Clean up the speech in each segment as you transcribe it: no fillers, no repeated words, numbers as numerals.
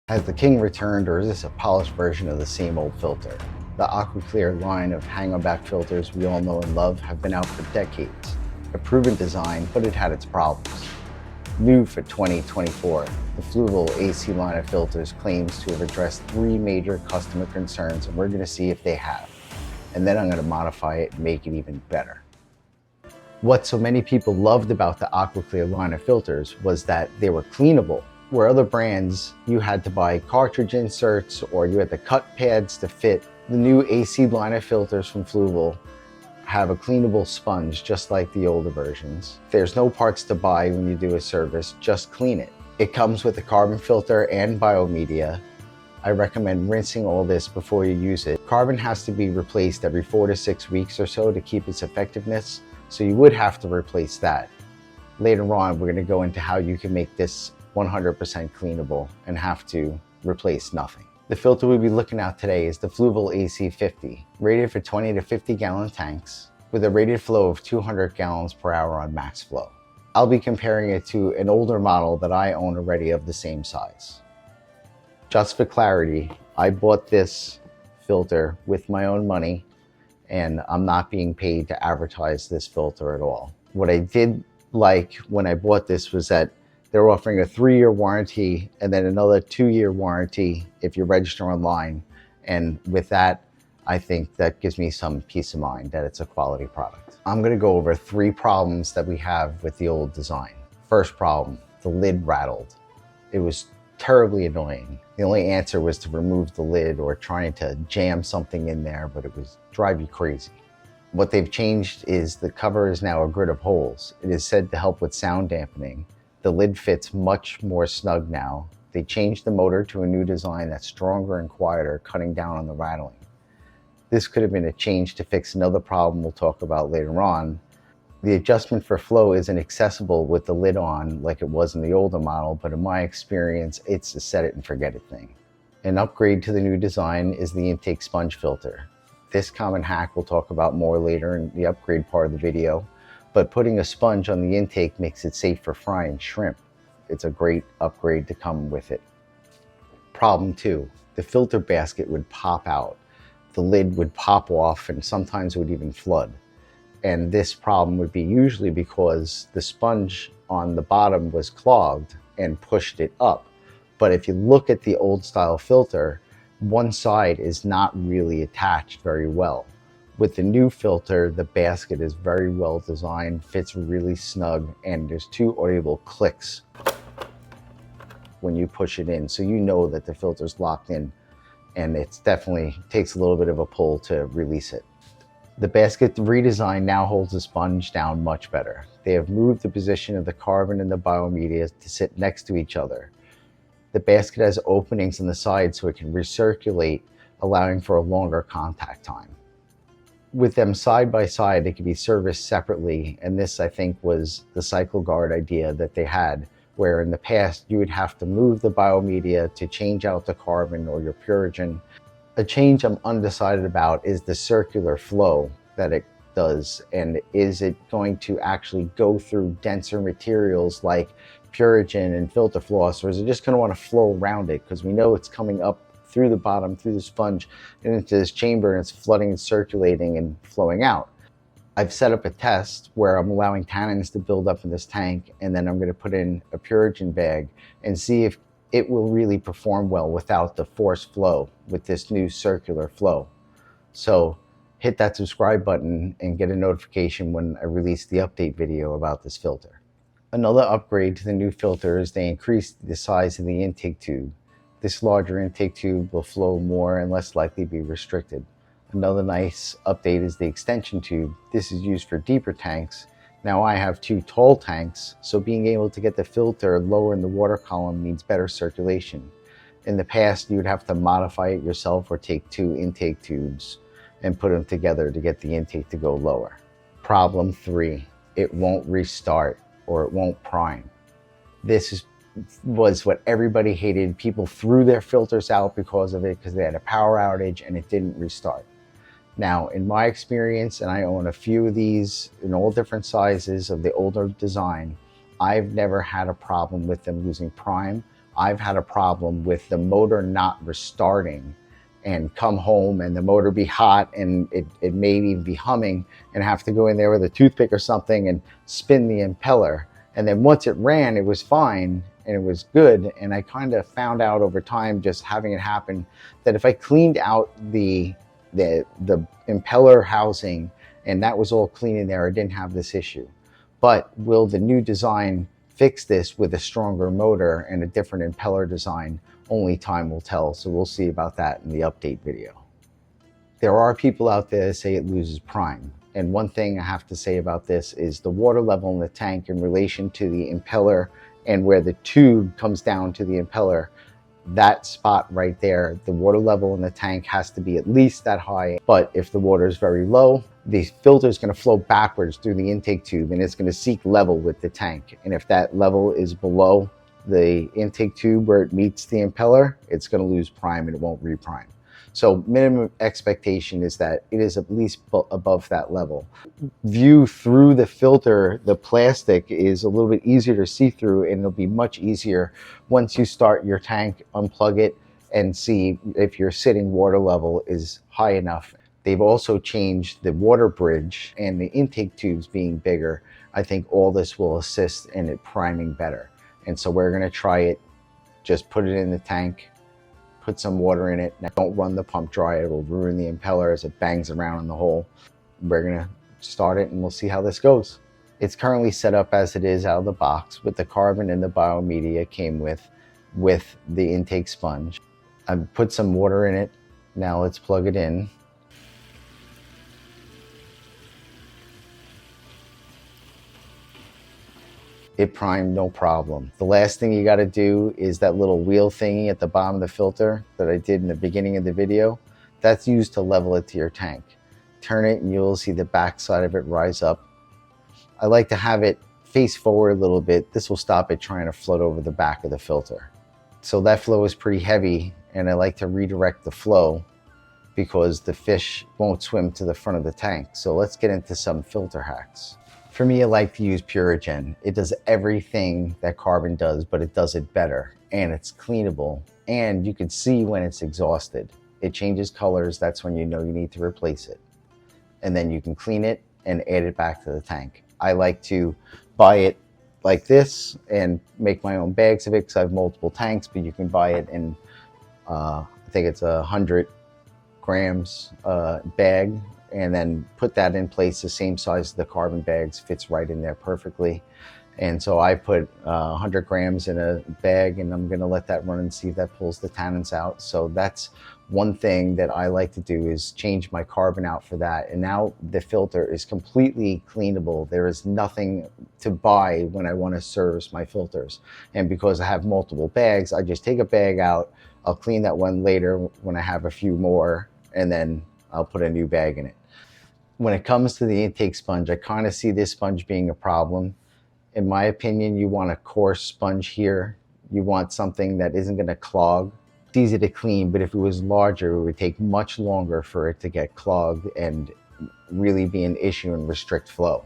Has the king returned, or is this a polished version of the same old filter? The Aquaclear line of hang-on-back filters we all know and love have been out for decades. A proven design, but it had its problems. New for 2024, the Fluval AC line of filters claims to have addressed 3 major customer concerns, and we're going to see if they have. And then I'm going to modify it and make it even better. What so many people loved about the Aquaclear line of filters was that they were cleanable. Where other brands, you had to buy cartridge inserts or you had to cut pads to fit. The new AC line of filters from Fluval have a cleanable sponge just like the older versions. There's no parts to buy when you do a service, just clean it. It comes with a carbon filter and biomedia. I recommend rinsing all this before you use it. Carbon has to be replaced every 4 to 6 weeks or so to keep its effectiveness, so you would have to replace that. Later on, we're going to go into how you can make this 100% cleanable and have to replace nothing. The filter we'll be looking at today is the Fluval AC50, rated for 20 to 50 gallon tanks with a rated flow of 200 gallons per hour on max flow. I'll be comparing it to an older model that I own already of the same size. Just for clarity, I bought this filter with my own money and I'm not being paid to advertise this filter at all. What I did like when I bought this was that they're offering a 3-year warranty and then another 2-year warranty if you register online. And with that, I think that gives me some peace of mind that it's a quality product. I'm gonna go over 3 problems that we have with the old design. First problem, the lid rattled. It was terribly annoying. The only answer was to remove the lid or trying to jam something in there, but it was drive you crazy. What they've changed is the cover is now a grid of holes. It is said to help with sound dampening. The lid fits much more snug now. They changed the motor to a new design that's stronger and quieter, cutting down on the rattling. This could have been a change to fix another problem we'll talk about later on. The adjustment for flow isn't accessible with the lid on like it was in the older model, but in my experience, it's a set it and forget it thing. An upgrade to the new design is the intake sponge filter. This common hack we'll talk about more later in the upgrade part of the video. But putting a sponge on the intake makes it safe for frying shrimp. It's a great upgrade to come with it. Problem 2, the filter basket would pop out. The lid would pop off and sometimes it would even flood. And this problem would be usually because the sponge on the bottom was clogged and pushed it up. But if you look at the old style filter, one side is not really attached very well. With the new filter, the basket is very well designed, fits really snug, and there's 2 audible clicks when you push it in. So you know that the filter's locked in, and it definitely takes a little bit of a pull to release it. The basket redesign now holds the sponge down much better. They have moved the position of the carbon and the biomedia to sit next to each other. The basket has openings on the side so it can recirculate, allowing for a longer contact time. With them side by side, they can be serviced separately, and this I think was the Cycleguard idea that they had, where in the past you would have to move the biomedia to change out the carbon or your Purigen. A change I'm undecided about is the circular flow that it does, and is it going to actually go through denser materials like Purigen and filter floss, or is it just going to want to flow around it, because we know it's coming up through the bottom, through the sponge, and into this chamber, and it's flooding and circulating and flowing out. I've set up a test where I'm allowing tannins to build up in this tank, and then I'm going to put in a Purigen bag and see if it will really perform well without the forced flow with this new circular flow. So hit that subscribe button and get a notification when I release the update video about this filter. Another upgrade to the new filter is they increased the size of the intake tube. This larger intake tube will flow more and less likely be restricted. Another nice update is the extension tube. This is used for deeper tanks. Now I have 2 tall tanks, so being able to get the filter lower in the water column means better circulation. In the past, you would have to modify it yourself or take 2 intake tubes and put them together to get the intake to go lower. Problem 3, it won't restart or it won't prime. This was what everybody hated. People threw their filters out because of it, because they had a power outage and it didn't restart. Now, in my experience, and I own a few of these in all different sizes of the older design, I've never had a problem with them losing prime I've had a problem with the motor not restarting and come home and the motor be hot and it may even be humming and have to go in there with a toothpick or something and spin the impeller. And then once it ran, it was fine and it was good. And I kind of found out over time, just having it happen, that if I cleaned out the impeller housing and that was all clean in there, I didn't have this issue. But will the new design fix this with a stronger motor and a different impeller design? Only time will tell, so we'll see about that in the update video. There are people out there that say it loses prime, and one thing I have to say about this is the water level in the tank in relation to the impeller and where the tube comes down to the impeller, that spot right there, the water level in the tank has to be at least that high. But if the water is very low, the filter is going to flow backwards through the intake tube and it's going to seek level with the tank. And if that level is below the intake tube where it meets the impeller, it's going to lose prime and it won't reprime. So minimum expectation is that it is at least above that level. View through the filter, the plastic is a little bit easier to see through, and it'll be much easier once you start your tank, unplug it, and see if your sitting water level is high enough. They've also changed the water bridge and the intake tubes being bigger. I think all this will assist in it priming better. And so we're going to try it. Just put it in the tank, put some water in it. Now, don't run the pump dry. It will ruin the impeller as it bangs around in the hole. We're going to start it and we'll see how this goes. It's currently set up as it is out of the box with the carbon and the biomedia came with the intake sponge. I've put some water in it. Now let's plug it in. It primed no problem. The last thing you got to do is that little wheel thingy at the bottom of the filter that I did in the beginning of the video. That's used to level it to your tank. Turn it and you'll see the back side of it rise up. I like to have it face forward a little bit. This will stop it trying to float over the back of the filter. So that flow is pretty heavy and I like to redirect the flow because the fish won't swim to the front of the tank. So let's get into some filter hacks. For me, I like to use Purigen. It does everything that carbon does, but it does it better. And it's cleanable. And you can see when it's exhausted. It changes colors. That's when you know you need to replace it. And then you can clean it and add it back to the tank. I like to buy it like this and make my own bags of it because I have multiple tanks, but you can buy it in, I think it's 100 grams bag. And then put that in place, the same size as the carbon bags, fits right in there perfectly. And so I put 100 grams in a bag and I'm gonna let that run and see if that pulls the tannins out. So that's one thing that I like to do, is change my carbon out for that. And now the filter is completely cleanable. There is nothing to buy when I wanna service my filters. And because I have multiple bags, I just take a bag out, I'll clean that one later when I have a few more, and then I'll put a new bag in it. When it comes to the intake sponge, I kind of see this sponge being a problem. In my opinion, you want a coarse sponge here. You want something that isn't going to clog. It's easy to clean, but if it was larger, it would take much longer for it to get clogged and really be an issue and restrict flow.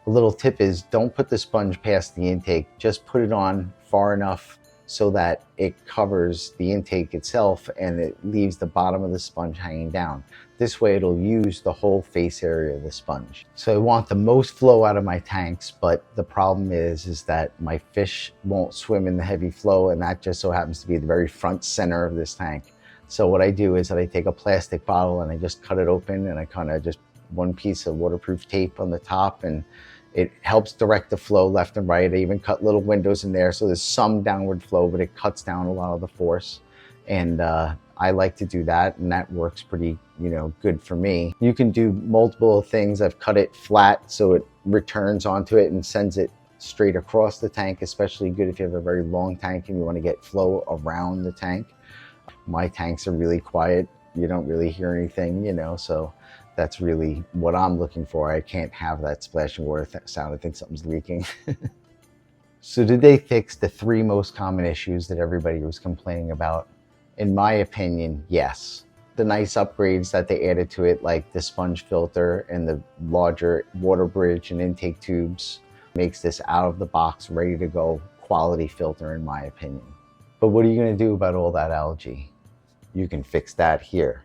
A little tip is don't put the sponge past the intake. Just put it on far enough so that it covers the intake itself and it leaves the bottom of the sponge hanging down. This way it'll use the whole face area of the sponge. So I want the most flow out of my tanks, but the problem is that my fish won't swim in the heavy flow, and that just so happens to be the very front center of this tank. So what I do is that I take a plastic bottle and I just cut it open and I kind of just one piece of waterproof tape on the top, and it helps direct the flow left and right. I even cut little windows in there so there's some downward flow, but it cuts down a lot of the force. And I like to do that, and that works pretty, good for me. You can do multiple things. I've cut it flat so it returns onto it and sends it straight across the tank, especially good if you have a very long tank and you want to get flow around the tank. My tanks are really quiet. You don't really hear anything, so that's really what I'm looking for. I can't have that splashing water sound. I think something's leaking. So did they fix the 3 most common issues that everybody was complaining about? In my opinion, yes. The nice upgrades that they added to it, like the sponge filter and the larger water bridge and intake tubes, makes this out of the box, ready to go quality filter in my opinion. But what are you going to do about all that algae? You can fix that here.